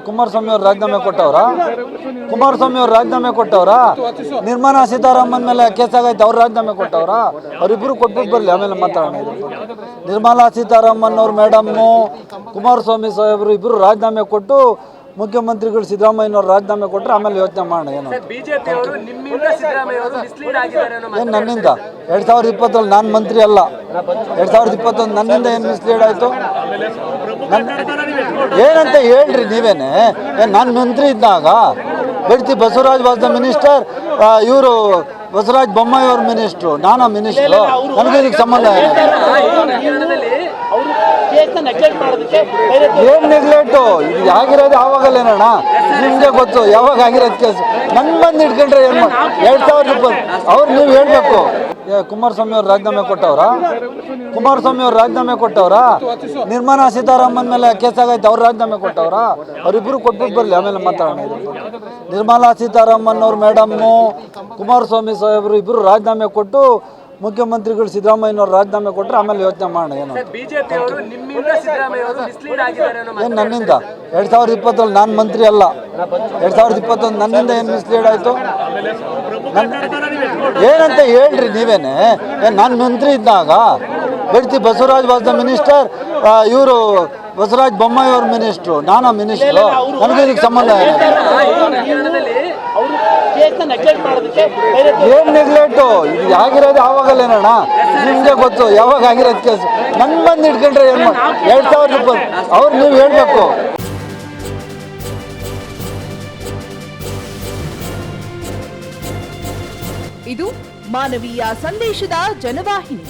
ಕುಮಾರಸ್ವಾಮಿ ಅವ್ರು ರಾಜೀನಾಮೆ ಕೊಟ್ಟವ್ರ? ಕುಮಾರಸ್ವಾಮಿ ಅವ್ರು ರಾಜೀನಾಮೆ ಕೊಟ್ಟವ್ರ? ನಿರ್ಮಲಾ ಸೀತಾರಾಮನ್ ಮೇಲೆ ಕೇಸ್ ಆಗೈತೆ, ಅವ್ರು ರಾಜೀನಾಮೆ ಕೊಟ್ಟವ್ರ? ಅವರಿಬ್ಬರು ಕೊಟ್ಬಿಟ್ಟು ಬರಲಿ, ಆಮೇಲೆ ಮಾತಾಡೋಣ. ನಿರ್ಮಲಾ ಸೀತಾರಾಮನ್ ಅವ್ರ ಮೇಡಮ್ಮು, ಕುಮಾರಸ್ವಾಮಿ ಸಾಹೇಬರು ಇಬ್ಬರು ರಾಜೀನಾಮೆ ಕೊಟ್ಟು ಮುಖ್ಯಮಂತ್ರಿಗಳು ಸಿದ್ದರಾಮಯ್ಯನವ್ರು ರಾಜೀನಾಮೆ ಕೊಟ್ಟರೆ ಆಮೇಲೆ ಯೋಚನೆ ಮಾಡೋಣ. ಏನು ಏನು ನನ್ನಿಂದ 2020 ನಾನು ಮಂತ್ರಿ ಅಲ್ಲ, 2021 ನನ್ನಿಂದ ಏನು ಮಿಸ್ಲೀಡ್ ಆಯಿತು ಏನಂತ ಹೇಳ್ರಿ ನೀವೇನೆ. ನಾನು ಮಂತ್ರಿ ಇದ್ದಾಗ Bedthi Basavaraj was the minister, ಇವರು ಬಸವರಾಜ ಬೊಮ್ಮಾಯಿ ಅವ್ರ ಮಿನಿಸ್ಟ್ರು, ನಾನು ಮಿನಿಸ್ಟ್ರು, ನನಗೆ ಇದಕ್ಕೆ ಸಂಬಂಧ ಏನು ನೆಗ್ಲೆಕ್ಟು ಇದು ಆಗಿರೋದು ಯಾವಾಗಲ್ಲೇನಣ್ಣ ನಿಮಗೆ ಗೊತ್ತು, ಯಾವಾಗ ಆಗಿರೋದು ಕೇಸು. ನನ್ನ ಬಂದು ಇಟ್ಕೊಂಡ್ರೆ ಏನು 2020 ಅವ್ರು ನೀವು ಹೇಳಬೇಕು. ಕುಮಾರಸ್ವಾಮಿ ಅವ್ರು ರಾಜೀನಾಮೆ ಕೊಟ್ಟವ್ರ? ಕುಮಾರಸ್ವಾಮಿ ಅವ್ರು ರಾಜೀನಾಮೆ ಕೊಟ್ಟವ್ರ? ನಿರ್ಮಲಾ ಸೀತಾರಾಮನ್ ಮೇಲೆ ಕೇಸ್ ಆಗೈತೆ, ಅವ್ರು ರಾಜೀನಾಮೆ ಕೊಟ್ಟವ್ರ? ಅವರಿಬ್ಬರು ಕೊಟ್ಬಿಟ್ಟು ಬರಲಿ, ಆಮೇಲೆ ಮಾತಾಡೋಣ. ನಿರ್ಮಲಾ ಸೀತಾರಾಮನ್ ಅವ್ರ ಮೇಡಮ್ಮು, ಕುಮಾರಸ್ವಾಮಿ ಸಾಹೇಬರು ಇಬ್ಬರು ರಾಜೀನಾಮೆ ಕೊಟ್ಟು ಮುಖ್ಯಮಂತ್ರಿಗಳು ಸಿದ್ದರಾಮಯ್ಯನವ್ರು ರಾಜೀನಾಮೆ ಕೊಟ್ಟರೆ ಆಮೇಲೆ ಯೋಚನೆ ಮಾಡೋಣ. ಏನು ಏನು ನನ್ನಿಂದ 2020 ನಾನು ಮಂತ್ರಿ ಅಲ್ಲ, 2021 ನನ್ನಿಂದ ಏನು ಮಿಸ್ಲೀಡ್ ಆಯಿತು ಏನಂತ ಹೇಳ್ರಿ ನೀವೇನೆ. ನಾನು ಮಂತ್ರಿ ಇದ್ದಾಗ Bedthi Basavaraj was the minister, ಇವರು ಬಸವರಾಜ ಬೊಮ್ಮಾಯಿ ಅವ್ರ ಮಿನಿಸ್ಟ್ರು, ನಾನು ಮಿನಿಸ್ಟ್ರು, ನನಗೆ ಇದಕ್ಕೆ ಸಂಬಂಧ ಏನು ನೆಗ್ಲೆಕ್ಟು ಇದು ಆಗಿರೋದು ಯಾವಾಗಲ್ಲೇನಣ್ಣ ನಿಮಗೆ ಗೊತ್ತು, ಯಾವಾಗ ಆಗಿರೋದು ಕೇಸು. ನನ್ನ ಬಂದು ಇಟ್ಕೊಂಡ್ರೆ ಏನು 2020 ಅವ್ರು ನೀವು ಹೇಳಬೇಕು. ಇದು ಮಾನವೀಯ ಸಂದೇಶದ ಜನವಾಹಿನಿ.